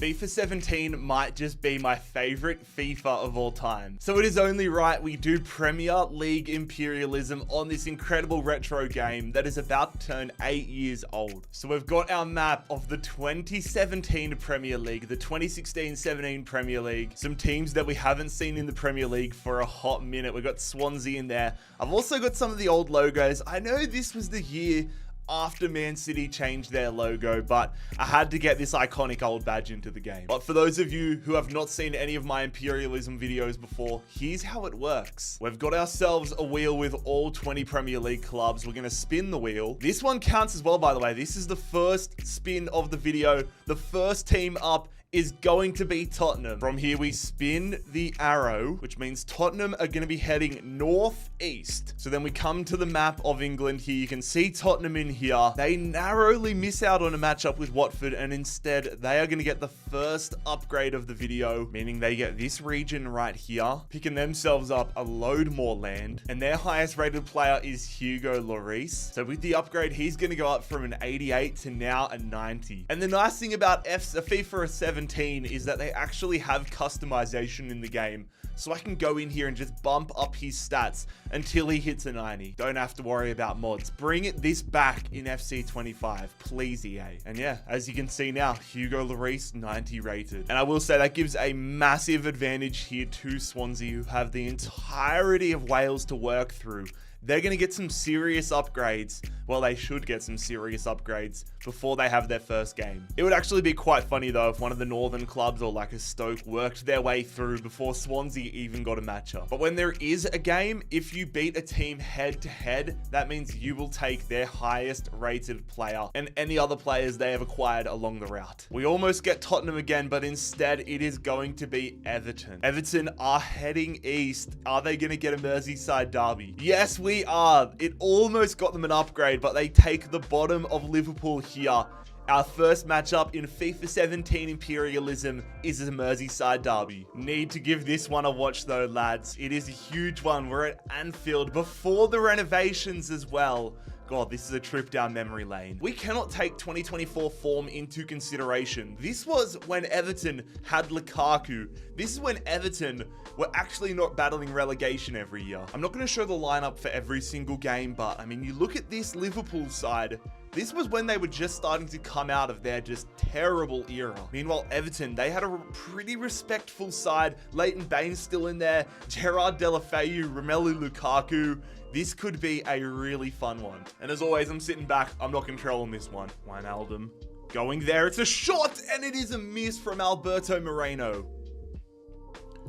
FIFA 17 might just be my favorite FIFA of all time. So it is only right we do Premier League Imperialism on this incredible retro game that is about to turn 8 years old. So we've got our map of the 2017 Premier League, the 2016-17 Premier League, some teams that we haven't seen in the Premier League for a hot minute. We've got Swansea in there. I've also got some of the old logos. I know this was the year after Man City changed their logo, but I had to get this iconic old badge into the game. But for those of you who have not seen any of my Imperialism videos before, here's how it works. We've got ourselves a wheel with all 20 Premier League clubs. We're gonna spin the wheel. This one counts as well, by the way. This is the first spin of the video. The first team up is going to be Tottenham. From here, we spin the arrow, which means Tottenham are going to be heading northeast. So then we come to the map of England here. You can see Tottenham in here. They narrowly miss out on a matchup with Watford, and instead they are going to get the first upgrade of the video, meaning they get this region right here, picking themselves up a load more land, and their highest rated player is Hugo Lloris. So with the upgrade, he's going to go up from an 88 to now a 90. And the nice thing about FIFA 17 is that they actually have customization in the game. So I can go in here and just bump up his stats until he hits a 90. Don't have to worry about mods. Bring this back in FC 25, please EA. And yeah, as you can see now, Hugo Lloris 90 rated. And I will say that gives a massive advantage here to Swansea, who have the entirety of Wales to work through. They're going to get some serious upgrades. Well, they should get some serious upgrades before they have their first game. It would actually be quite funny though if one of the northern clubs or like a Stoke worked their way through before Swansea even got a matchup. But when there is a game, if you beat a team head to head, that means you will take their highest rated player and any other players they have acquired along the route. We almost get Tottenham again, but instead it is going to be Everton. Everton are heading east. Are they going to get a Merseyside derby? Yes, we are. It almost got them an upgrade, but they take the bottom of Liverpool here. Our first matchup in FIFA 17 Imperialism is a Merseyside derby. Need to give this one a watch though, lads. It is a huge one. We're at Anfield before the renovations as well. God, this is a trip down memory lane. We cannot take 2024 form into consideration. This was when Everton had Lukaku. This is when Everton were actually not battling relegation every year. I'm not going to show the lineup for every single game, but I mean, you look at this Liverpool side. This was when they were just starting to come out of their just terrible era. Meanwhile, Everton, they had a pretty respectful side. Leighton Baines still in there. Jarrad, Romelu Lukaku. This could be a really fun one. And as always, I'm sitting back. I'm not controlling this one. Wijnaldum going there. It's a shot, and it is a miss from Alberto Moreno.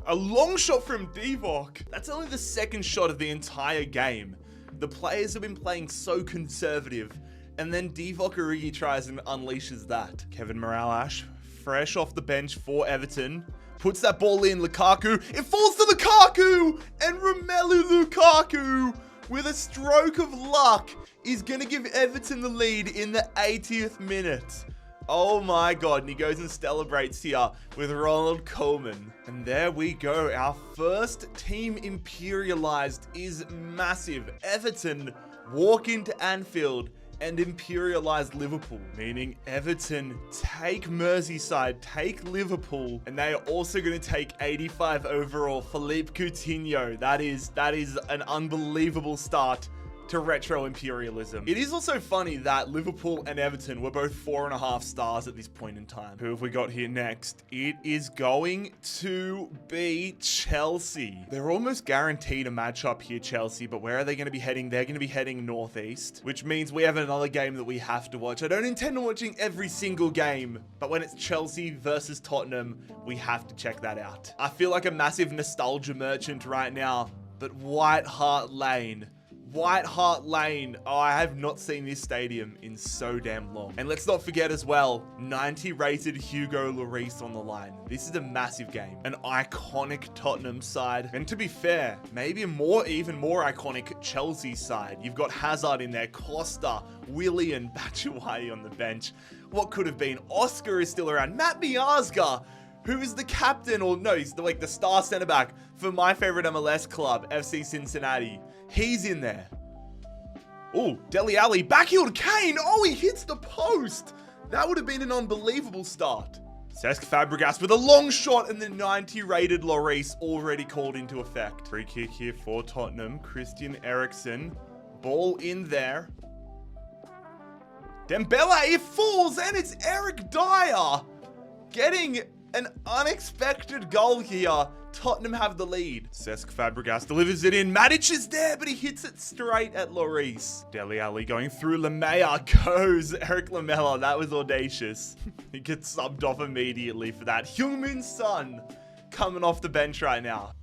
A long shot from Divock. That's only the second shot of the entire game. The players have been playing so conservative. And then Divock Origi tries and unleashes that. Kevin Morales, fresh off the bench for Everton. Puts that ball in, Lukaku. It falls to Lukaku! And Romelu Lukaku, with a stroke of luck, is going to give Everton the lead in the 80th minute. Oh my God, and he goes and celebrates here with Ronald Koeman. And there we go. Our first team imperialized is massive. Everton walk into Anfield and imperialize Liverpool, meaning Everton take Merseyside, take Liverpool, and they are also going to take 85 overall Philippe Coutinho. That is an unbelievable start to retro imperialism. It is also funny that Liverpool and Everton were both 4.5 stars at this point in time. Who have we got here next? It is going to be Chelsea. They're almost guaranteed a matchup here, Chelsea, but where are they going to be heading? They're going to be heading northeast, which means we have another game that we have to watch. I don't intend on watching every single game, but when it's Chelsea versus Tottenham, we have to check that out. I feel like a massive nostalgia merchant right now, but White Hart Lane. White Hart Lane. Oh, I have not seen this stadium in so damn long. And let's not forget as well, 90 rated Hugo Lloris on the line. This is a massive game. An iconic Tottenham side. And to be fair, maybe even more iconic Chelsea side. You've got Hazard in there, Costa, Willian, Batshuayi on the bench. What could have been? Oscar is still around. Matt Miazga, who is the captain, or no, he's the star center back for my favorite MLS club, FC Cincinnati. He's in there. Oh, Dele Alli, backheel to Kane. Oh, he hits the post. That would have been an unbelievable start. Cesc Fabregas with a long shot, and the 90 rated Lloris already called into effect. Free kick here for Tottenham. Christian Eriksen. Ball in there. Dembele, it falls, and it's Eric Dyer getting an unexpected goal here. Tottenham have the lead. Cesc Fabregas delivers it in. Matic is there, but he hits it straight at Lloris. Dele Alli going through. Lamela goes. Eric Lamela, that was audacious. He gets subbed off immediately for that. Heung-min Son coming off the bench right now.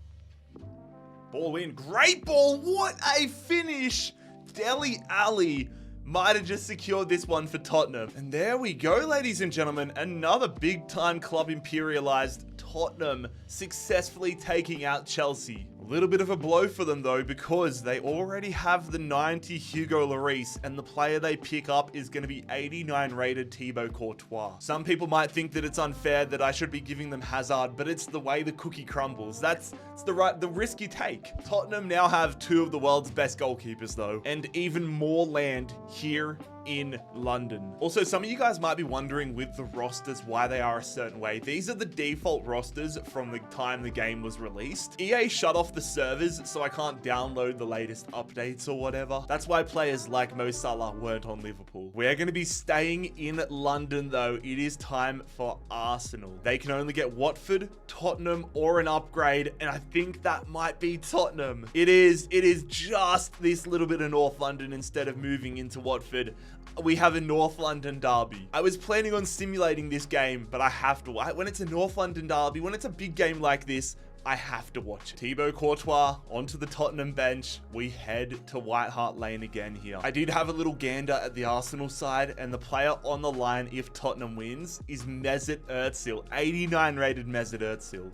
Ball in. Great ball. What a finish. Dele Alli might have just secured this one for Tottenham. And there we go, ladies and gentlemen. Another big-time club imperialized. Tottenham successfully taking out Chelsea. A little bit of a blow for them though, because they already have the 90 Hugo Lloris, and the player they pick up is going to be 89 rated Thibaut Courtois. Some people might think that it's unfair that I should be giving them Hazard, but it's the way the cookie crumbles. It's the risk you take. Tottenham now have two of the world's best goalkeepers though, and even more land here in London. Also, some of you guys might be wondering with the rosters why they are a certain way. These are the default rosters from the time the game was released. EA shut off the servers, so I can't download the latest updates or whatever. That's why players like Mo Salah weren't on Liverpool. We're going to be staying in London though. It is time for Arsenal. They can only get Watford, Tottenham, or an upgrade, and I think that might be Tottenham. It is just this little bit of North London instead of moving into Watford. We have a North London derby. I was planning on simulating this game, but I have to. When it's a North London derby, when it's a big game like this, I have to watch it. Thibaut Courtois onto the Tottenham bench. We head to White Hart Lane again here. I did have a little gander at the Arsenal side, and the player on the line if Tottenham wins is Mesut Özil. 89 rated Mesut Özil.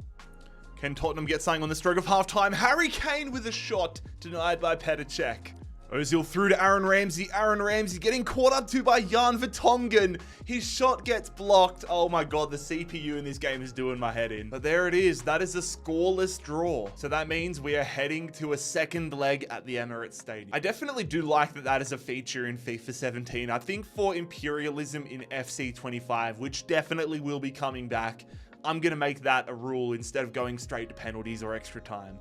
Can Tottenham get something on the stroke of halftime? Harry Kane with a shot denied by Petr Cech. Ozil through to Aaron Ramsey. Aaron Ramsey getting caught up to by Jan Vertonghen. His shot gets blocked. Oh my god, the CPU in this game is doing my head in. But there it is. That is a scoreless draw. So that means we are heading to a second leg at the Emirates Stadium. I definitely do like that that is a feature in FIFA 17. I think for Imperialism in FC 25, which definitely will be coming back, I'm going to make that a rule instead of going straight to penalties or extra time.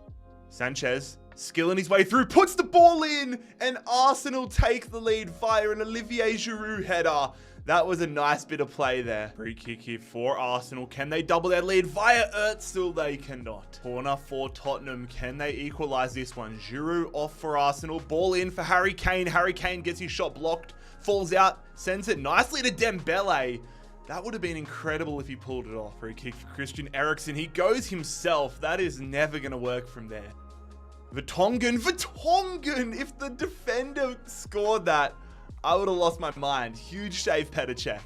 Sanchez, skilling his way through, puts the ball in, and Arsenal take the lead via an Olivier Giroud header. That was a nice bit of play there. Free kick here for Arsenal. Can they double their lead via Özil? They cannot. Corner for Tottenham. Can they equalize this one? Giroud off for Arsenal. Ball in for Harry Kane. Harry Kane gets his shot blocked, falls out, sends it nicely to Dembele. That would have been incredible if he pulled it off. Free kick for Christian Eriksen. He goes himself. That is never going to work from there. Vertonghen. If the defender scored that, I would have lost my mind. Huge save, Petr Cech.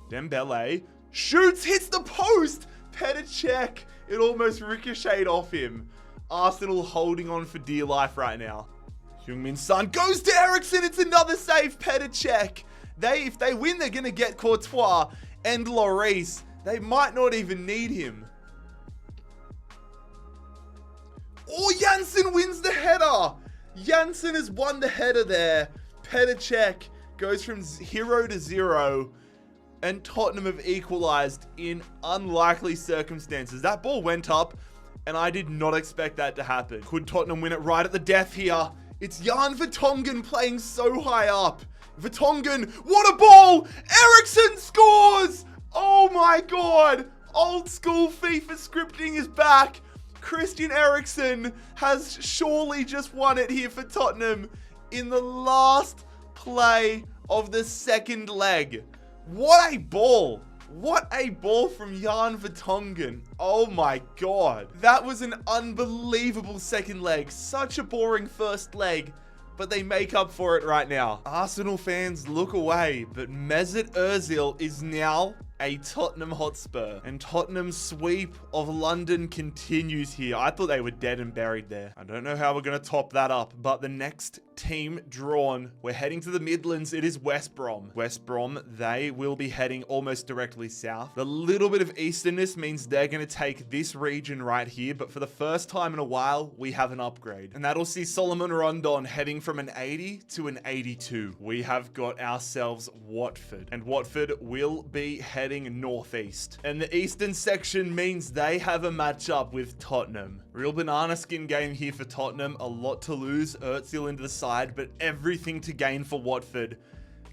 Dembele shoots, hits the post. Petr Cech. It almost ricocheted off him. Arsenal holding on for dear life right now. Heung-min Son goes to Eriksen. It's another save, Petr Cech. If they win, they're going to get Courtois and Lloris. They might not even need him. Oh, Janssen wins the header. Janssen has won the header there. Petr Cech goes from 0 to 0. And Tottenham have equalized in unlikely circumstances. That ball went up, and I did not expect that to happen. Could Tottenham win it right at the death here? It's Jan Vertonghen playing so high up. Vertonghen, what a ball! Eriksen scores! Oh my god! Old school FIFA scripting is back. Christian Eriksen has surely just won it here for Tottenham in the last play of the second leg. What a ball! What a ball from Jan Vertonghen. Oh my god. That was an unbelievable second leg. Such a boring first leg, but they make up for it right now. Arsenal fans, look away, but Mesut Özil is now a Tottenham Hotspur. And Tottenham's sweep of London continues here. I thought they were dead and buried there. I don't know how we're going to top that up, but the next team drawn, we're heading to the Midlands. It is West Brom. West Brom, they will be heading almost directly south. The little bit of easternness means they're going to take this region right here, but for the first time in a while, we have an upgrade. And that'll see Solomon Rondon heading from an 80 to an 82. We have got ourselves Watford, and Watford will be heading heading northeast. And the eastern section means they have a matchup with Tottenham. Real banana skin game here for Tottenham. A lot to lose. Özil into the side, but everything to gain for Watford.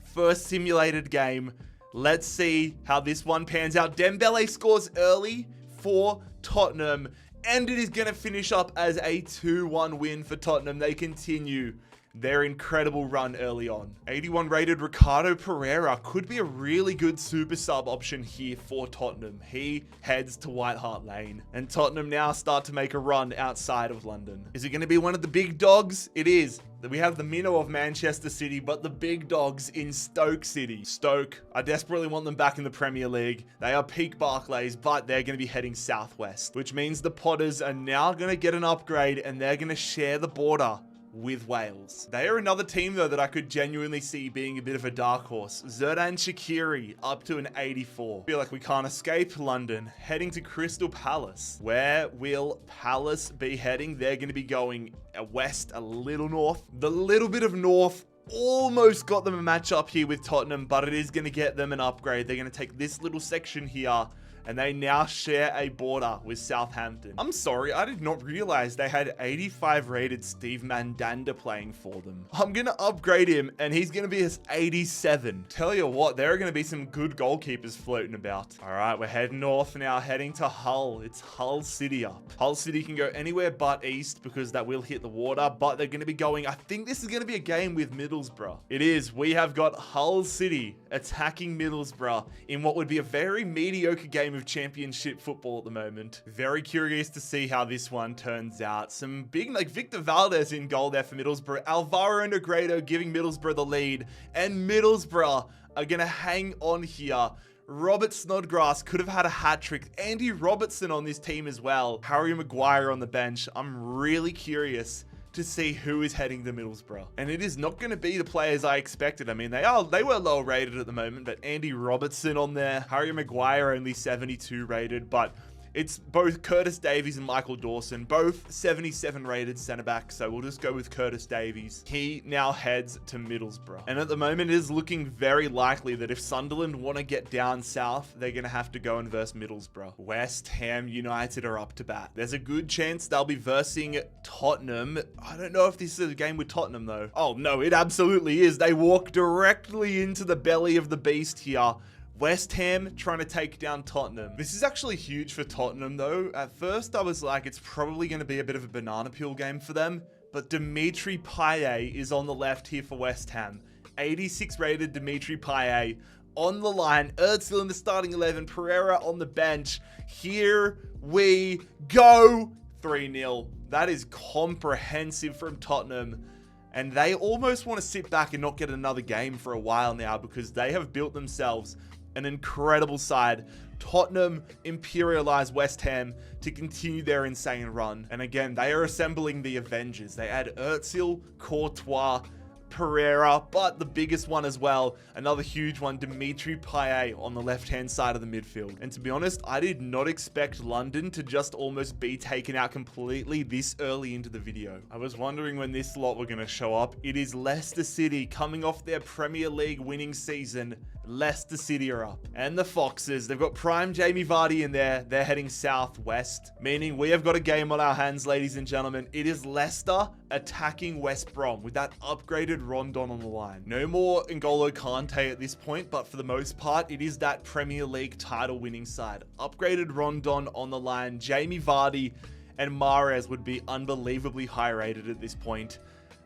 First simulated game. Let's see how this one pans out. Dembele scores early for Tottenham, and it is going to finish up as a 2-1 win for Tottenham. They continue their incredible run early on. 81 rated Ricardo Pereira could be a really good super sub option here for Tottenham. He heads to White Hart Lane, and Tottenham now start to make a run outside of London. Is it going to be one of the big dogs? It is. We have the minnow of Manchester City, but the big dogs in Stoke City. Stoke, I desperately want them back in the Premier League. They are peak Barclays, but they're going to be heading southwest, which means the Potters are now going to get an upgrade, and they're going to share the border with Wales. They are another team though that I could genuinely see being a bit of a dark horse. Xherdan Shaqiri up to an 84. Feel like we can't escape London. Heading to Crystal Palace. Where will Palace be heading? They're going to be going west, a little north. The little bit of north almost got them a match up here with Tottenham, but it is going to get them an upgrade. They're going to take this little section here, and they now share a border with Southampton. I'm sorry, I did not realize they had 85 rated Steve Mandanda playing for them. I'm going to upgrade him, and he's going to be his 87. Tell you what, there are going to be some good goalkeepers floating about. All right, we're heading north now, heading to Hull. It's Hull City up. Hull City can go anywhere but east because that will hit the water, but they're going to be going, I think this is going to be a game with Middlesbrough. It is. We have got Hull City attacking Middlesbrough in what would be a very mediocre game of championship football at the moment. Very curious to see how this one turns out. Some big, like Victor Valdez in goal there for Middlesbrough. Alvaro Negredo giving Middlesbrough the lead, and Middlesbrough are going to hang on here. Robert Snodgrass could have had a hat-trick. Andy Robertson on this team as well. Harry Maguire on the bench. I'm really curious to see who is heading to Middlesbrough. And it is not going to be the players I expected. I mean, they were low rated at the moment, but Andy Robertson on there, Harry Maguire only 72 rated, but it's both Curtis Davies and Michael Dawson, both 77 rated centre backs. So we'll just go with Curtis Davies. He now heads to Middlesbrough. And at the moment, it is looking very likely that if Sunderland want to get down south, they're going to have to go and verse Middlesbrough. West Ham United are up to bat. There's a good chance they'll be versing Tottenham. I don't know if this is a game with Tottenham though. Oh no, it absolutely is. They walk directly into the belly of the beast here. West Ham trying to take down Tottenham. This is actually huge for Tottenham though. At first I was like, it's probably going to be a bit of a banana peel game for them, but Dimitri Payet is on the left here for West Ham. 86 rated Dimitri Payet on the line. Özil in the starting 11, Pereira on the bench. Here we go. 3-0. That is comprehensive from Tottenham. And they almost want to sit back and not get another game for a while now because they have built themselves an incredible side. Tottenham imperialize West Ham to continue their insane run. And again, they are assembling the Avengers. They add Özil, Courtois, Pereira, but the biggest one as well, another huge one, Dimitri Payet on the left-hand side of the midfield. And to be honest, I did not expect London to just almost be taken out completely this early into the video. I was wondering when this lot were going to show up. It is Leicester City coming off their Premier League winning season. Leicester City are up. And the Foxes, they've got prime Jamie Vardy in there. They're heading southwest, meaning we have got a game on our hands, ladies and gentlemen. It is Leicester attacking West Brom with that upgraded Rondon on the line. No more N'Golo Kante at this point, but for the most part, it is that Premier League title winning side. Upgraded Rondon on the line. Jamie Vardy and Mahrez would be unbelievably high rated at this point.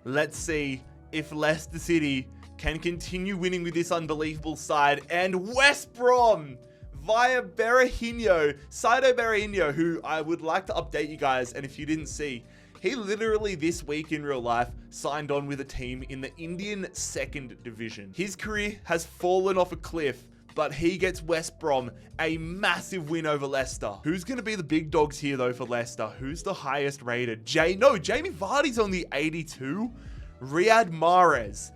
Let's see if Leicester City can continue winning with this unbelievable side. And West Brom via Berahino, Saido Berahino, who I would like to update you guys. And if you didn't see, he literally this week in real life signed on with a team in the Indian 2nd Division. His career has fallen off a cliff, but he gets West Brom a massive win over Leicester. Who's going to be the big dogs here though for Leicester? Who's the highest rated? Jamie Vardy's only 82. Riyad Mahrez,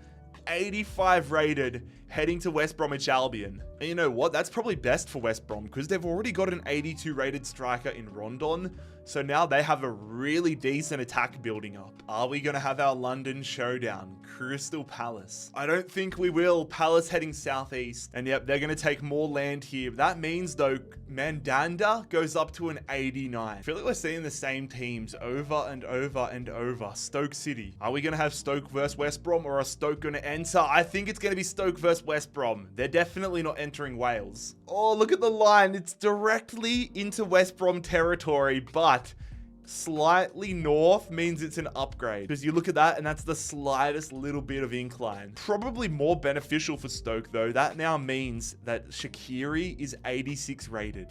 85 rated, heading to West Bromwich Albion. And you know what? That's probably best for West Brom because they've already got an 82 rated striker in Rondon. So now they have a really decent attack building up. Are we going to have our London showdown? Crystal Palace. I don't think we will. Palace heading southeast. And yep, they're going to take more land here. That means though, Mandanda goes up to an 89. I feel like we're seeing the same teams over and over and over. Stoke City. Are we going to have Stoke versus West Brom, or are Stoke going to enter? I think it's going to be Stoke versus West Brom. They're definitely not entering Wales. Oh, look at the line. It's directly into West Brom territory, but slightly north means it's an upgrade, because you look at that and that's the slightest little bit of incline. Probably more beneficial for Stoke though. That now means that Shaqiri is 86 rated.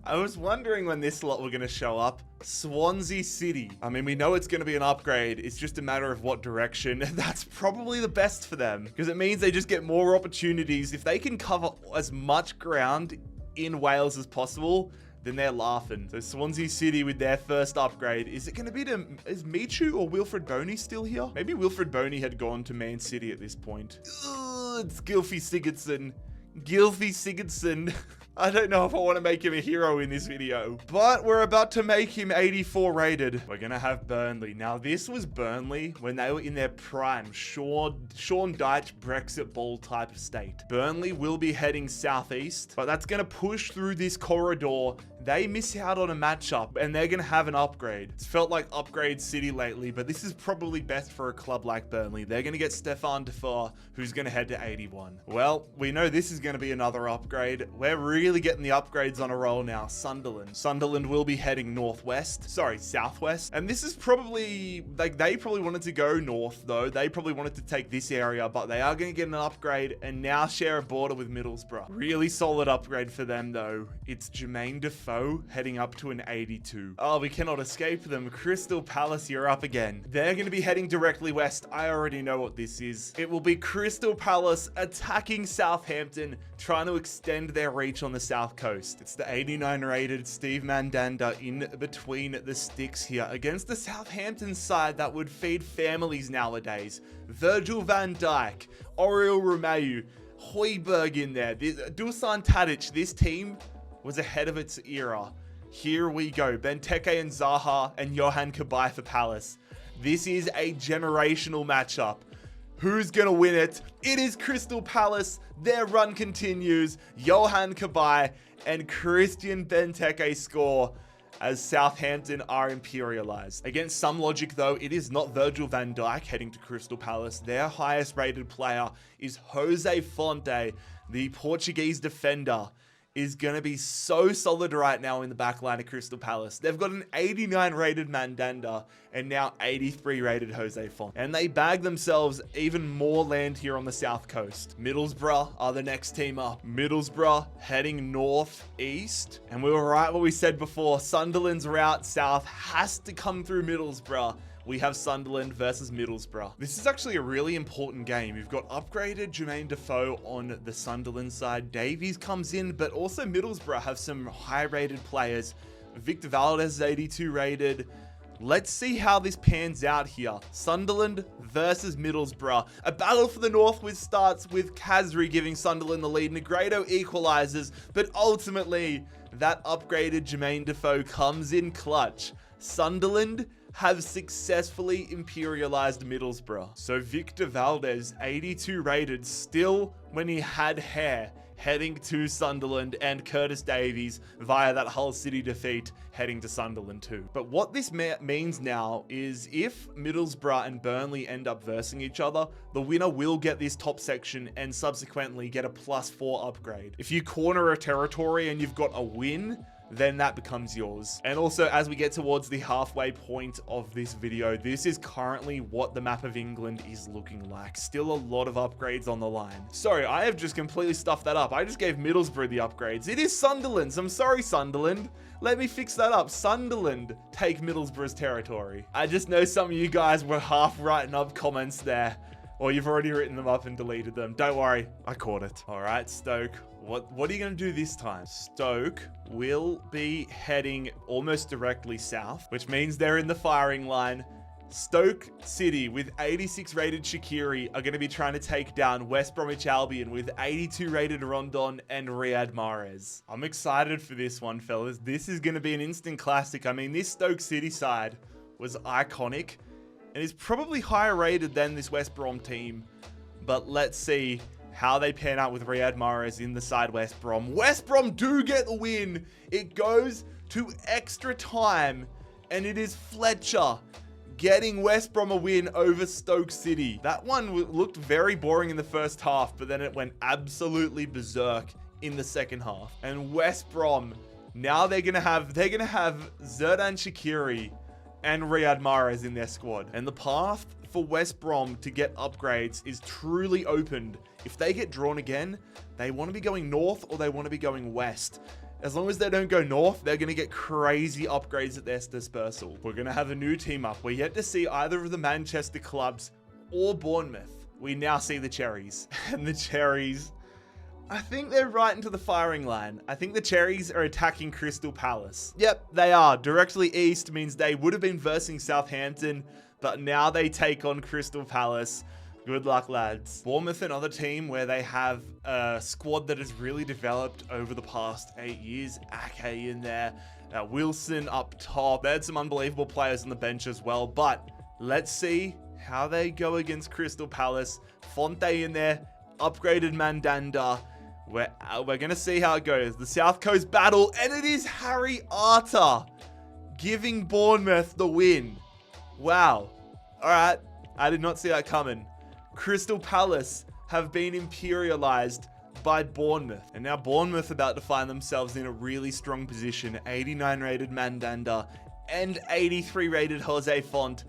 I was wondering when this slot were going to show up. Swansea City. I mean, we know it's going to be an upgrade. It's just a matter of what direction. That's probably the best for them, because it means they just get more opportunities. If they can cover as much ground in Wales as possible, then they're laughing. So Swansea City with their first upgrade. Is it going to be is Michu or Wilfred Boney still here? Maybe Wilfred Boney had gone to Man City at this point. Ugh, it's Gylfi Sigurdsson. Gylfi Sigurdsson. I don't know if I want to make him a hero in this video, but we're about to make him 84 rated. We're going to have Burnley. Now, this was Burnley when they were in their prime, Sean Dyche Brexit ball type of state. Burnley will be heading southeast, but that's going to push through this corridor. They miss out on a matchup and they're going to have an upgrade. It's felt like upgrade city lately, but this is probably best for a club like Burnley. They're going to get Stefan Defoe, who's going to head to 81. Well, we know this is going to be another upgrade. We're really getting the upgrades on a roll now. Sunderland. Sunderland will be heading southwest. And this is probably, like, they probably wanted to go north though. They probably wanted to take this area, but they are going to get an upgrade and now share a border with Middlesbrough. Really solid upgrade for them though. It's Jermaine Defoe heading up to an 82. Oh, we cannot escape them. Crystal Palace, you're up again. They're going to be heading directly west. I already know what this is. It will be Crystal Palace attacking Southampton, trying to extend their reach on the south coast. It's the 89 rated Steve Mandanda in between the sticks here against the Southampton side that would feed families nowadays. Virgil van Dijk, Oriol Romeu, Højbjerg in there. Dusan Tadic, this team was ahead of its era. Here we go. Benteke and Zaha and Johan Cabaye for Palace. This is a generational matchup. Who's going to win it? It is Crystal Palace. Their run continues. Johan Cabaye and Christian Benteke score as Southampton are imperialized. Against some logic though, it is not Virgil van Dijk heading to Crystal Palace. Their highest rated player is Jose Fonte, the Portuguese defender. Is going to be so solid right now in the back line of Crystal Palace. They've got an 89 rated Mandanda and now 83 rated Jose Font. And they bag themselves even more land here on the south coast. Middlesbrough are the next team up. Middlesbrough heading northeast. And we were right what we said before. Sunderland's route south has to come through Middlesbrough. We have Sunderland versus Middlesbrough. This is actually a really important game. You've got upgraded Jermaine Defoe on the Sunderland side. Davies comes in, but also Middlesbrough have some high-rated players. Victor Valdez is 82 rated. Let's see how this pans out here. Sunderland versus Middlesbrough. A battle for the north, which starts with Khazri giving Sunderland the lead. Negredo equalizes, but ultimately, that upgraded Jermaine Defoe comes in clutch. Sunderland have successfully imperialized Middlesbrough. So Victor Valdez, 82 rated, still when he had hair, heading to Sunderland, and Curtis Davies via that Hull City defeat heading to Sunderland too. But what this means now is if Middlesbrough and Burnley end up versing each other, the winner will get this top section and subsequently get a +4 upgrade. If you corner a territory and you've got a win, then that becomes yours. And also, as we get towards the halfway point of this video, this is currently what the map of England is looking like. Still a lot of upgrades on the line. Sorry, I have just completely stuffed that up. I just gave Middlesbrough the upgrades. It is Sunderland's. I'm sorry, Sunderland. Let me fix that up. Sunderland take Middlesbrough's territory. I just know some of you guys were half writing up comments there, or you've already written them up and deleted them. Don't worry, I caught it. All right, Stoke. What are you going to do this time? Stoke will be heading almost directly south, which means they're in the firing line. Stoke City with 86 rated Shaqiri are going to be trying to take down West Bromwich Albion with 82 rated Rondon and Riyad Mahrez. I'm excited for this one, fellas. This is going to be an instant classic. I mean, this Stoke City side was iconic and is probably higher rated than this West Brom team. But let's see how they pan out with Riyad Mahrez in the side West Brom. West Brom do get the win. It goes to extra time and it is Fletcher getting West Brom a win over Stoke City. That one looked very boring in the first half, but then it went absolutely berserk in the second half. And West Brom, now they're gonna have Xherdan Shaqiri and Riyad Mahrez in their squad. And the path for West Brom to get upgrades is truly opened. If they get drawn again, they want to be going north or they want to be going west. As long as they don't go north, they're going to get crazy upgrades at their dispersal. We're going to have a new team up. We're yet to see either of the Manchester clubs or Bournemouth. We now see the Cherries. And the Cherries, I think they're right into the firing line. I think the Cherries are attacking Crystal Palace. Yep, they are. Directly east means they would have been versing Southampton, but now they take on Crystal Palace. Good luck, lads. Bournemouth, another team where they have a squad that has really developed over the past 8 years. Ake in there, Wilson up top. They had some unbelievable players on the bench as well, but let's see how they go against Crystal Palace. Fonte in there, upgraded Mandanda. We're going to see how it goes. The South Coast battle, and it is Harry Arter giving Bournemouth the win. Wow. All right. I did not see that coming. Crystal Palace have been imperialized by Bournemouth. And now Bournemouth about to find themselves in a really strong position. 89 rated Mandanda and 83 rated Jose Font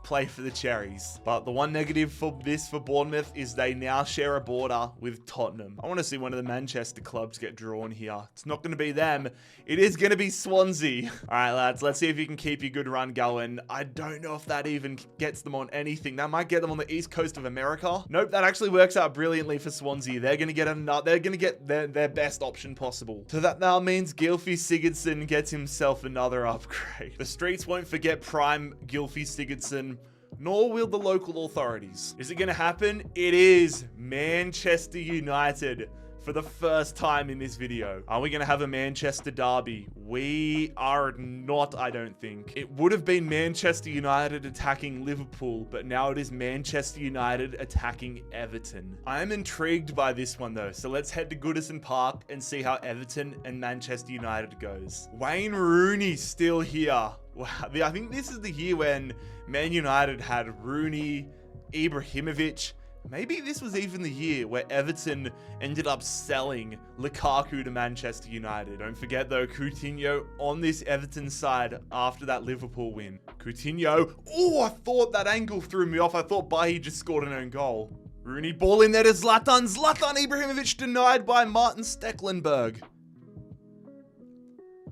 play for the Cherries. But the one negative for Bournemouth is they now share a border with Tottenham. I want to see one of the Manchester clubs get drawn here. It's not going to be them. It is going to be Swansea. All right, lads, let's see if you can keep your good run going. I don't know if that even gets them on anything. That might get them on the east coast of America. Nope, that actually works out brilliantly for Swansea. They're going to get their best option possible. So that now means Gylfi Sigurdsson gets himself another upgrade. The streets won't forget prime Gylfi Sigurdsson, nor will the local authorities. Is it going to happen? It is Manchester United for the first time in this video. Are we going to have a Manchester derby? We are not, I don't think. It would have been Manchester United attacking Liverpool, but now it is Manchester United attacking Everton. I am intrigued by this one though, so let's head to Goodison Park and see how Everton and Manchester United goes. Wayne Rooney's still here. Wow, I think this is the year when Man United had Rooney, Ibrahimovic. Maybe this was even the year where Everton ended up selling Lukaku to Manchester United. Don't forget though, Coutinho on this Everton side after that Liverpool win. Coutinho, oh, I thought that angle threw me off. I thought Bailly just scored an own goal. Rooney ball in there to Zlatan. Zlatan Ibrahimovic denied by Martin Stecklenburg.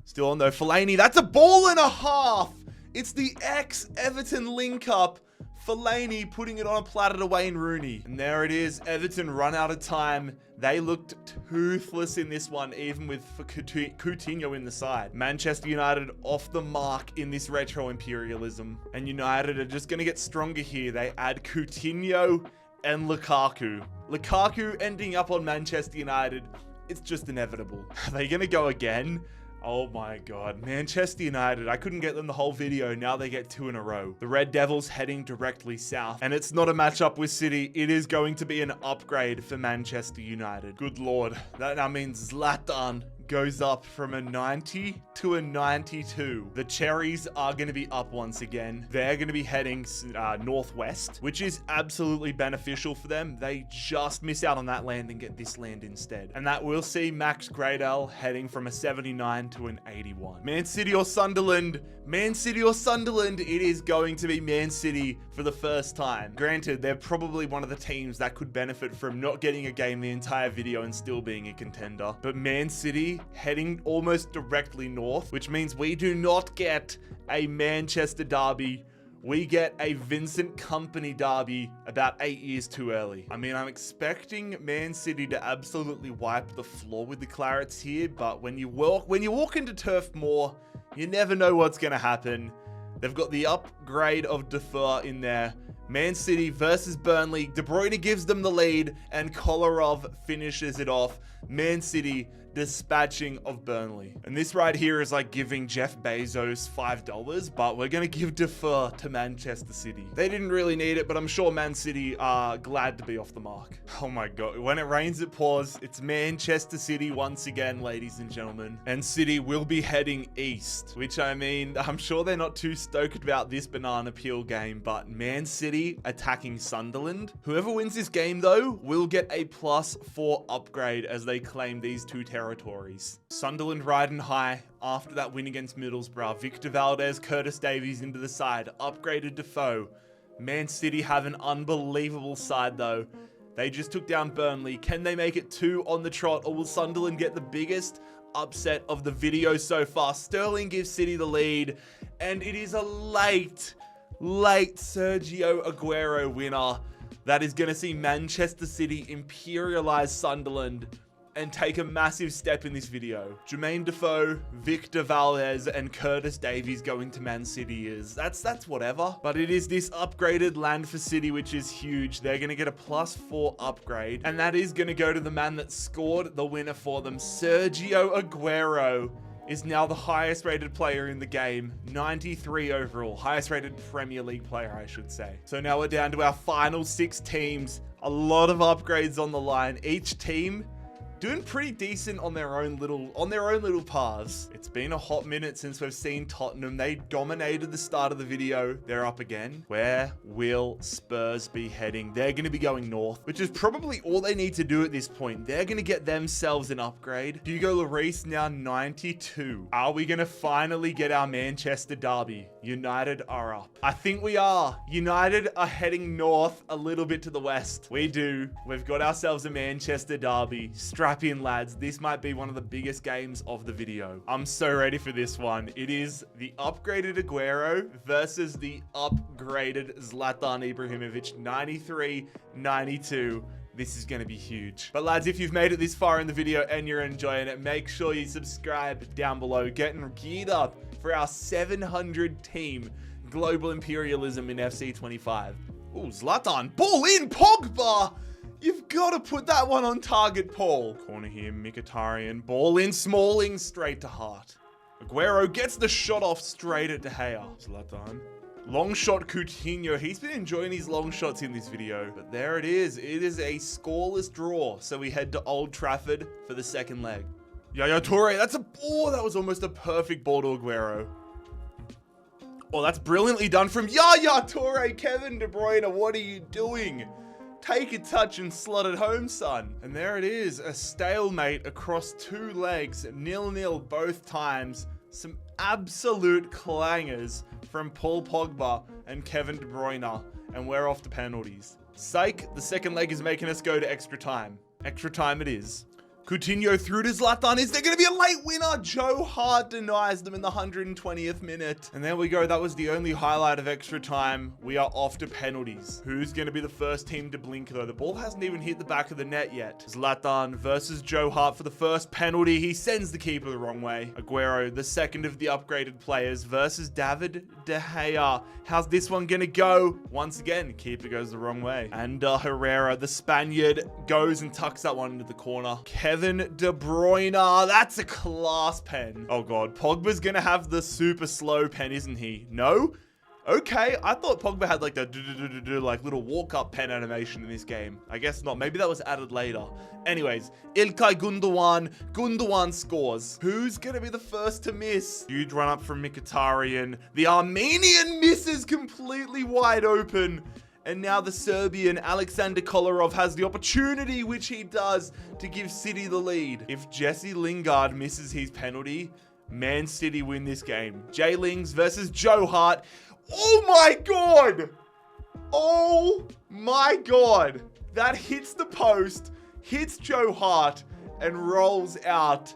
Still on though, Fellaini, that's a ball and a half. It's the ex-Everton link-up. Fellaini putting it on a platter to Wayne Rooney. And there it is, Everton run out of time. They looked toothless in this one, even with Coutinho in the side. Manchester United off the mark in this retro imperialism. And United are just going to get stronger here. They add Coutinho and Lukaku. Lukaku ending up on Manchester United. It's just inevitable. Are they going to go again? Oh my God, Manchester United. I couldn't get them the whole video. Now they get 2 in a row. The Red Devils heading directly south. And it's not a matchup with City. It is going to be an upgrade for Manchester United. Good Lord. That now means Zlatan goes up from a 90 to a 92. The Cherries are going to be up once again. They're going to be heading northwest, which is absolutely beneficial for them. They just miss out on that land and get this land instead. And that will see Max Gradel heading from a 79 to an 81. Man City or Sunderland? Man City or Sunderland? It is going to be Man City for the first time. Granted, they're probably one of the teams that could benefit from not getting a game the entire video and still being a contender. But Man City heading almost directly north, which means we do not get a Manchester derby. We get a Vincent Kompany derby about 8 years too early. I mean, I'm expecting Man City to absolutely wipe the floor with the Clarets here, but when you walk into Turf Moor, you never know what's going to happen. They've got the upgrade of Defer in there. Man City versus Burnley. De Bruyne gives them the lead, and Kolarov finishes it off. Man City dispatching of Burnley. And this right here is like giving Jeff Bezos $5, but we're going to give Defer to Manchester City. They didn't really need it, but I'm sure Man City are glad to be off the mark. Oh my God. When it rains, it pours. It's Manchester City once again, ladies and gentlemen. And City will be heading east, which I mean, I'm sure they're not too stoked about this banana peel game, but Man City attacking Sunderland. Whoever wins this game though, will get a +4 upgrade as they claim these two territories. Sunderland riding high after that win against Middlesbrough. Victor Valdez, Curtis Davies into the side. Upgraded Defoe. Man City have an unbelievable side though. They just took down Burnley. Can they make it 2 on the trot, or will Sunderland get the biggest upset of the video so far? Sterling gives City the lead, and it is a late Sergio Aguero winner that is going to see Manchester City imperialize Sunderland and take a massive step in this video. Jermaine Defoe, Victor Valdez, and Curtis Davies going to Man City that's whatever. But it is this upgraded land for City, which is huge. They're gonna get a +4 upgrade, and that is gonna go to the man that scored the winner for them. Sergio Aguero is now the highest rated player in the game, 93 overall, highest rated Premier League player, I should say. So now we're down to our final 6 teams, a lot of upgrades on the line. Each team doing pretty decent on their own little paths. It's been a hot minute since we've seen Tottenham. They dominated the start of the video. They're up again. Where will Spurs be heading? They're going to be going north, which is probably all they need to do at this point. They're going to get themselves an upgrade. Hugo Lloris now 92. Are we going to finally get our Manchester derby? United are up. I think we are. United are heading north a little bit to the west. We do. We've got ourselves a Manchester derby. Strap in, lads. This might be one of the biggest games of the video. I'm so ready for this one. It is the upgraded Aguero versus the upgraded Zlatan Ibrahimovic. 93-92. This is going to be huge. But lads, if you've made it this far in the video and you're enjoying it, make sure you subscribe down below. Getting geared up for our 700 team global imperialism in FC 25. Ooh, Zlatan. Ball in, Pogba! You've got to put that one on target, Paul. Corner here, Mkhitaryan. Ball in, Smalling, straight to Hart. Aguero gets the shot off straight at De Gea. Zlatan. Long shot, Coutinho. He's been enjoying his long shots in this video. But there it is. It is a scoreless draw. So we head to Old Trafford for the second leg. Yaya Toure. That was almost a perfect ball to Aguero. Oh, that's brilliantly done from Yaya Toure. Kevin De Bruyne, what are you doing? Take a touch and slot it home, son. And there it is, a stalemate across 2 legs, 0-0 both times. Some absolute clangers from Paul Pogba and Kevin De Bruyne, and we're off to penalties. Psych, the second leg is making us go to extra time. Extra time it is. Coutinho through to Zlatan. Is there going to be a late winner? Joe Hart denies them in the 120th minute. And there we go. That was the only highlight of extra time. We are off to penalties. Who's going to be the first team to blink, though? The ball hasn't even hit the back of the net yet. Zlatan versus Joe Hart for the first penalty. He sends the keeper the wrong way. Aguero, the second of the upgraded players, versus David De Gea. How's this one going to go? Once again, keeper goes the wrong way. And Herrera, the Spaniard, goes and tucks that one into the corner. Kevin De Bruyne, that's a class pen. Oh God, Pogba's gonna have the super slow pen, isn't he? No? Okay, I thought Pogba had like the like little walk-up pen animation in this game. I guess not. Maybe that was added later. Anyways, İlkay Gundogan scores. Who's gonna be the first to miss? Huge run up from Mkhitaryan. The Armenian misses completely wide open. And now the Serbian Alexander Kolarov has the opportunity, which he does, to give City the lead. If Jesse Lingard misses his penalty, Man City win this game. Jay Lings versus Joe Hart. Oh my God! Oh my God! That hits the post, hits Joe Hart, and rolls out.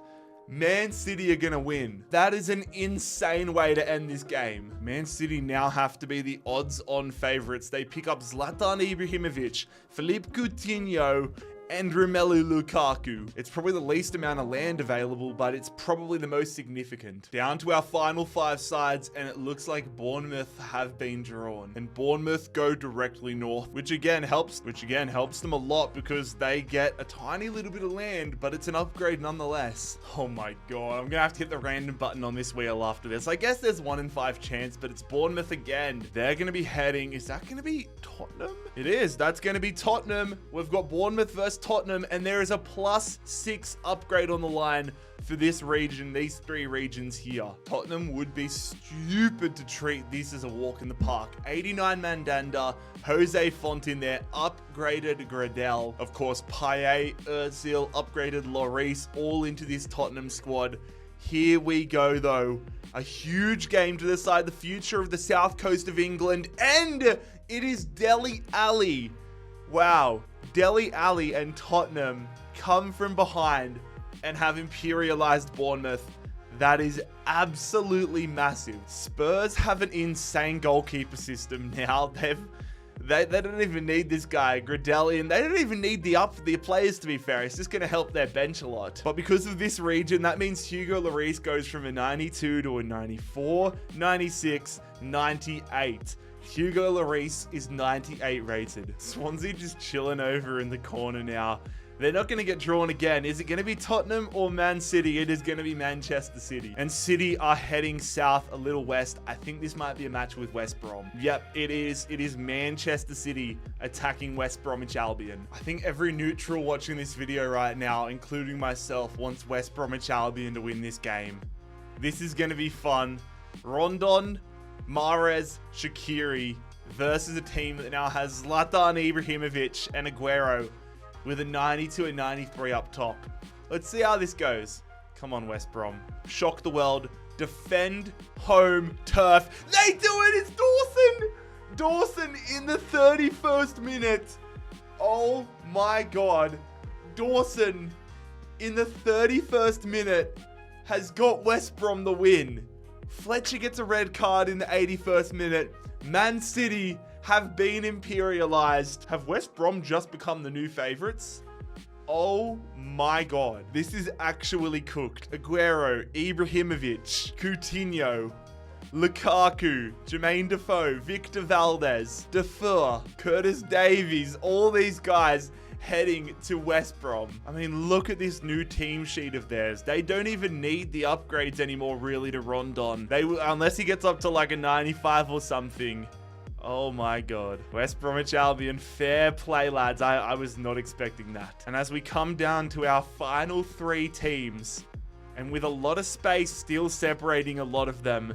Man City are going to win. That is an insane way to end this game. Man City now have to be the odds-on favorites. They pick up Zlatan Ibrahimovic, Philippe Coutinho, and Romelu Lukaku. It's probably the least amount of land available, but it's probably the most significant. Down to our final 5 sides, and it looks like Bournemouth have been drawn. And Bournemouth go directly north, which again helps them a lot because they get a tiny little bit of land, but it's an upgrade nonetheless. Oh my god, I'm gonna have to hit the random button on this wheel after this. I guess there's 1 in 5 chance, but it's Bournemouth again. They're gonna be heading, is that gonna be Tottenham? It is, that's gonna be Tottenham. We've got Bournemouth versus Tottenham, and there is a +6 upgrade on the line for this region, these 3 regions here. Tottenham would be stupid to treat this as a walk in the park. 89 Mandanda, Jose Font in there, upgraded Gradel, of course Payet, Özil, upgraded Lloris, all into this Tottenham squad. Here we go though. A huge game to decide the future of the south coast of England, and it is Dele Alli. Wow, Dele Alli and Tottenham come from behind and have imperialized Bournemouth. That is absolutely massive. Spurs have an insane goalkeeper system now. They don't even need this guy, Gradel, they don't even need the players, to be fair. It's just going to help their bench a lot. But because of this region, that means Hugo Lloris goes from a 92 to a 94, 96, 98. Hugo Lloris is 98 rated. Swansea just chilling over in the corner now. They're not going to get drawn again. Is it going to be Tottenham or Man City? It is going to be Manchester City. And City are heading south a little west. I think this might be a match with West Brom. Yep, it is. It is Manchester City attacking West Bromwich Albion. I think every neutral watching this video right now, including myself, wants West Bromwich Albion to win this game. This is going to be fun. Rondon, Mahrez, Shaqiri versus a team that now has Zlatan Ibrahimovic and Aguero, with a 92 and 93 up top. Let's see how this goes. Come on, West Brom. Shock the world. Defend home turf. They do it! It's Dawson! Dawson in the 31st minute. Oh my god. Dawson in the 31st minute has got West Brom the win. Fletcher gets a red card in the 81st minute. Man City have been imperialized. Have West Brom just become the new favorites? Oh my god. This is actually cooked. Aguero, Ibrahimovic, Coutinho, Lukaku, Jermaine Defoe, Victor Valdez, Defoe, Curtis Davies, all these guys heading to West Brom. I mean, look at this new team sheet of theirs. They don't even need the upgrades anymore, really, to Rondon. Unless he gets up to like a 95 or something. Oh my god. West Bromwich Albion, fair play, lads. I was not expecting that. And as we come down to our final 3 teams, and with a lot of space still separating a lot of them,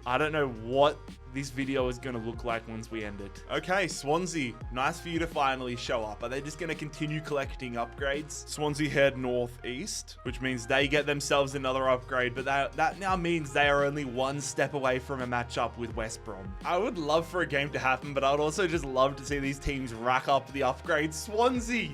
I don't know what this video is going to look like once we end it. Okay, Swansea, nice for you to finally show up. Are they just going to continue collecting upgrades? Swansea head northeast, which means they get themselves another upgrade, but that now means they are only 1 step away from a matchup with West Brom. I would love for a game to happen, but I would also just love to see these teams rack up the upgrades. Swansea,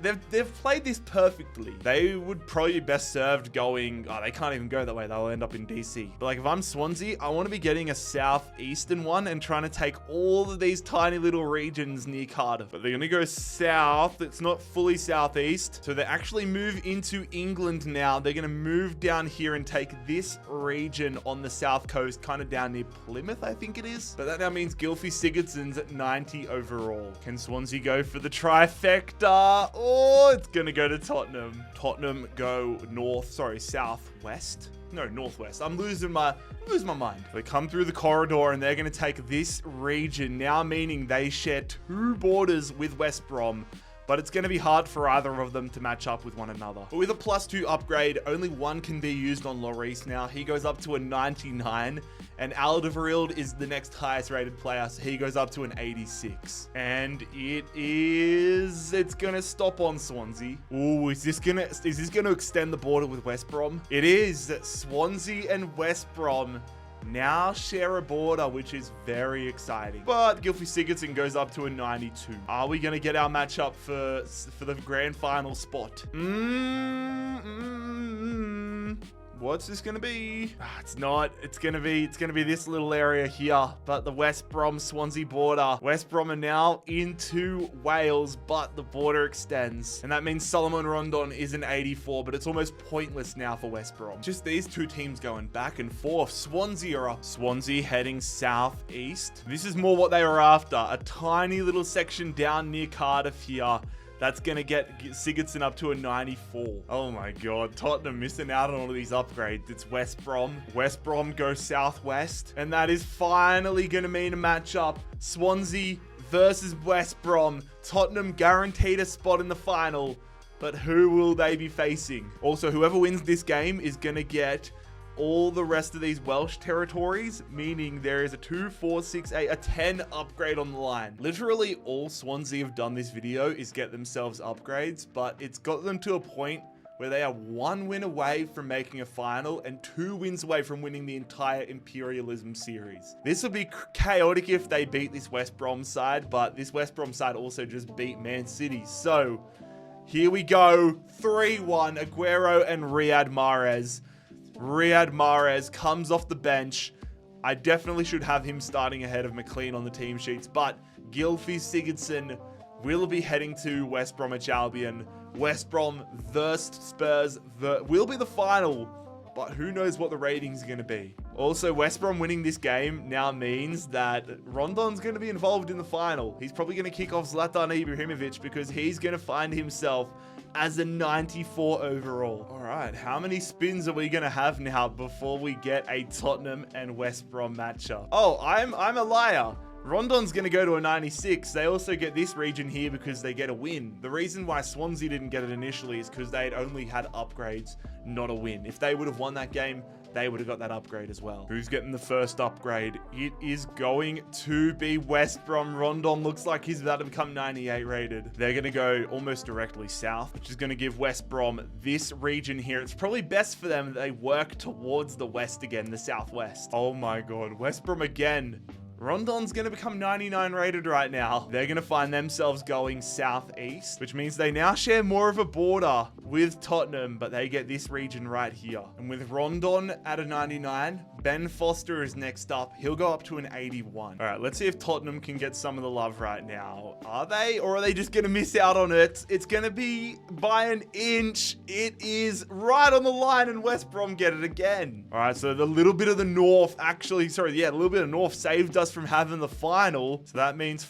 they've played this perfectly. They would probably be best served going, oh, they can't even go that way. They'll end up in DC. But like, if I'm Swansea, I want to be getting a southeastern one and trying to take all of these tiny little regions near Cardiff. But they're going to go south. It's not fully southeast. So they actually move into England now. They're going to move down here and take this region on the south coast, kind of down near Plymouth, I think it is. But that now means Gylfi Sigurdsson's at 90 overall. Can Swansea go for the trifecta? Oh, it's going to go to Tottenham. Tottenham go southwest. No, northwest. I'm losing my mind. They come through the corridor and they're going to take this region, now meaning they share 2 borders with West Brom. But it's going to be hard for either of them to match up with one another. But with a +2 upgrade, only 1 can be used on Lloris now. He goes up to a 99, and Alderweireld is the next highest rated player, so he goes up to an 86. And it's going to stop on Swansea. Ooh, is this going to extend the border with West Brom? It is. Swansea and West Brom now share a border, which is very exciting. But Gylfi Sigurdsson goes up to a 92. Are we going to get our matchup for the grand final spot? what's this gonna be? It's not. It's gonna be this little area here. But the West Brom Swansea border. West Brom are now into Wales, but the border extends. And that means Solomon Rondon is an 84, but it's almost pointless now for West Brom. Just these two teams going back and forth. Swansea are up. Swansea heading southeast. This is more what they were after. A tiny little section down near Cardiff here. That's going to get Sigurdsson up to a 94. Oh my God. Tottenham missing out on all of these upgrades. It's West Brom. West Brom go southwest. And that is finally going to mean a matchup. Swansea versus West Brom. Tottenham guaranteed a spot in the final. But who will they be facing? Also, whoever wins this game is going to get all the rest of these Welsh territories, meaning there is a 2, 4, 6, 8, a 10 upgrade on the line. Literally all Swansea have done this video is get themselves upgrades, but it's got them to a point where they are 1 win away from making a final and 2 wins away from winning the entire Imperialism series. This would be chaotic if they beat this West Brom side, but this West Brom side also just beat Man City. So here we go, 3-1, Aguero and Riyad Mahrez. Riyad Mahrez comes off the bench. I definitely should have him starting ahead of McLean on the team sheets, but Gylfi Sigurdsson will be heading to West Bromwich Albion. West Brom versus Spurs will be the final, but who knows what the ratings are going to be. Also, West Brom winning this game now means that Rondon's going to be involved in the final. He's probably going to kick off Zlatan Ibrahimovic because he's going to find himself as a 94 overall. All right, how many spins are we going to have now before we get a Tottenham and West Brom matchup? Oh, I'm a liar. Rondon's going to go to a 96. They also get this region here because they get a win. The reason why Swansea didn't get it initially is because they'd only had upgrades, not a win. If they would have won that game, they would have got that upgrade as well. Who's getting the first upgrade? It is going to be West Brom. Rondon looks like he's about to become 98 rated. They're going to go almost directly south, which is going to give West Brom this region here. It's probably best for them that they work towards the west again, the southwest. Oh my God, West Brom again. Rondon's going to become 99 rated right now. They're going to find themselves going southeast, which means they now share more of a border with Tottenham, but they get this region right here. And with Rondon at a 99, Ben Foster is next up. He'll go up to an 81. All right, let's see if Tottenham can get some of the love right now. Are they, or are they just going to miss out on it? It's going to be by an inch. It is right on the line, and West Brom get it again. All right, so the little bit of the north, actually, sorry, yeah, a little bit of north saved us from having the final. So that means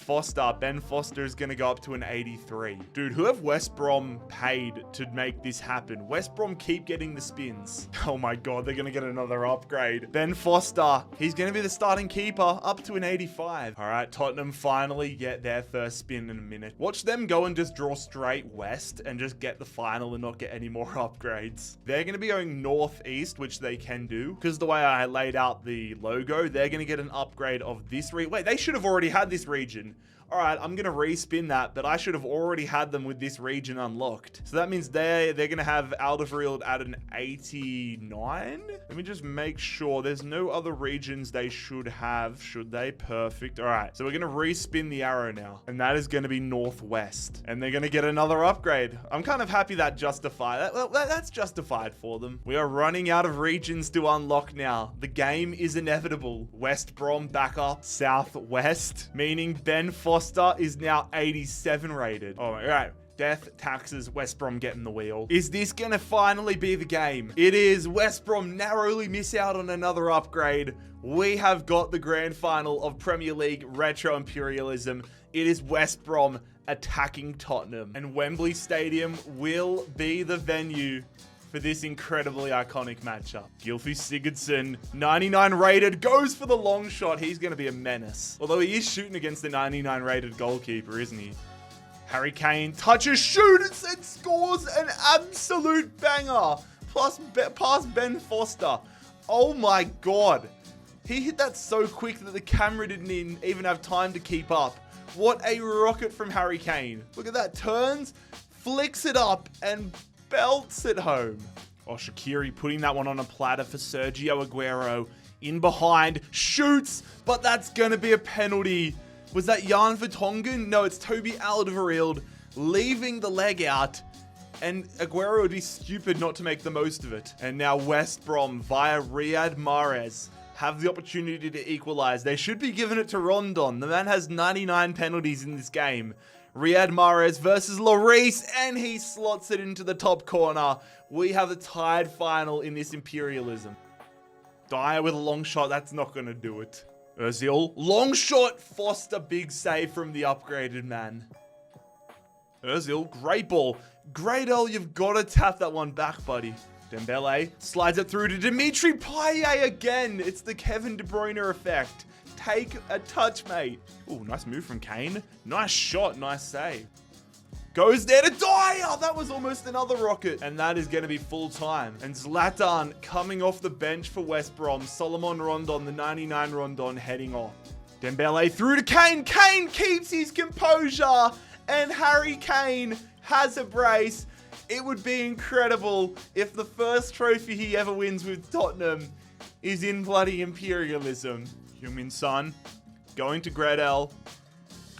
Ben Foster is going to go up to an 83. Dude, who have West Brom paid to make this happen? West Brom keep getting the spins. Oh my God, they're going to get another upgrade. Ben Foster, he's going to be the starting keeper, up to an 85. All right, Tottenham finally get their first spin in a minute. Watch them go and just draw straight west and just get the final and not get any more upgrades. They're going to be going northeast, which they can do, because the way I laid out the logo, they're going to get an upgrade of this wait, they should have already had this region. All right, I'm going to respin that, but I should have already had them with this region unlocked. So that means they're going to have Alderweireld at an 89. Let me just make sure there's no other regions they should have, should they? Perfect. All right, so we're going to respin the arrow now, and that is going to be northwest, and they're going to get another upgrade. I'm kind of happy that justified. That's justified for them. We are running out of regions to unlock now. The game is inevitable. West Brom back up southwest, meaning Ben Foster is now 87 rated. Oh, all right. Death, taxes, West Brom getting the wheel. Is this going to finally be the game? It is. West Brom narrowly miss out on another upgrade. We have got the grand final of Premier League Retro Imperialism. It is West Brom attacking Tottenham. And Wembley Stadium will be the venue for this incredibly iconic matchup. Gylfi Sigurdsson, 99 rated, goes for the long shot. He's going to be a menace. Although he is shooting against the 99 rated goalkeeper, isn't he? Harry Kane touches, shoots, and scores an absolute banger. Past Ben Foster. Oh my God. He hit that so quick that the camera didn't even have time to keep up. What a rocket from Harry Kane. Look at that. Turns, flicks it up, and belts it home. Oh, Shaqiri putting that one on a platter for Sergio Aguero. In behind, shoots, but that's going to be a penalty. Was that Jan Vertonghen? No, it's Toby Alderweireld leaving the leg out. and Aguero would be stupid not to make the most of it. And now West Brom via Riyad Mahrez have the opportunity to equalize. They should be giving it to Rondon. The man has 99 penalties in this game. Riyad Mahrez versus Lloris, and he slots it into the top corner. We have a tied final in this Imperialism. Dyer with a long shot, that's not going to do it. Ozil, long shot, Foster, big save from the upgraded man. Ozil, great ball. Great L, you've got to tap that one back, buddy. Dembele slides it through to Dimitri Payet again. It's the Kevin De Bruyne effect. Take a touch, mate. Oh, nice move from Kane. Nice shot, nice save. Goes there to Dyer. That was almost another rocket. And that is going to be full time. And Zlatan coming off the bench for West Brom. Solomon Rondon, the 99 Rondon, heading off. Dembele through to Kane. Kane keeps his composure. And Harry Kane has a brace. It would be incredible if the first trophy he ever wins with Tottenham is in bloody Imperialism. Heung-min Son going to Gradel.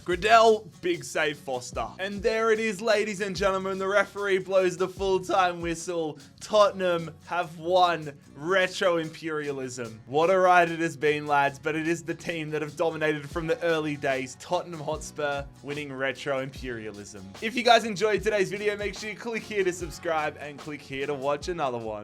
Gradel, big save Foster. And there it is, ladies and gentlemen. The referee blows the full-time whistle. Tottenham have won Retro Imperialism. What a ride it has been, lads, but it is the team that have dominated from the early days. Tottenham Hotspur winning Retro Imperialism. If you guys enjoyed today's video, make sure you click here to subscribe and click here to watch another one.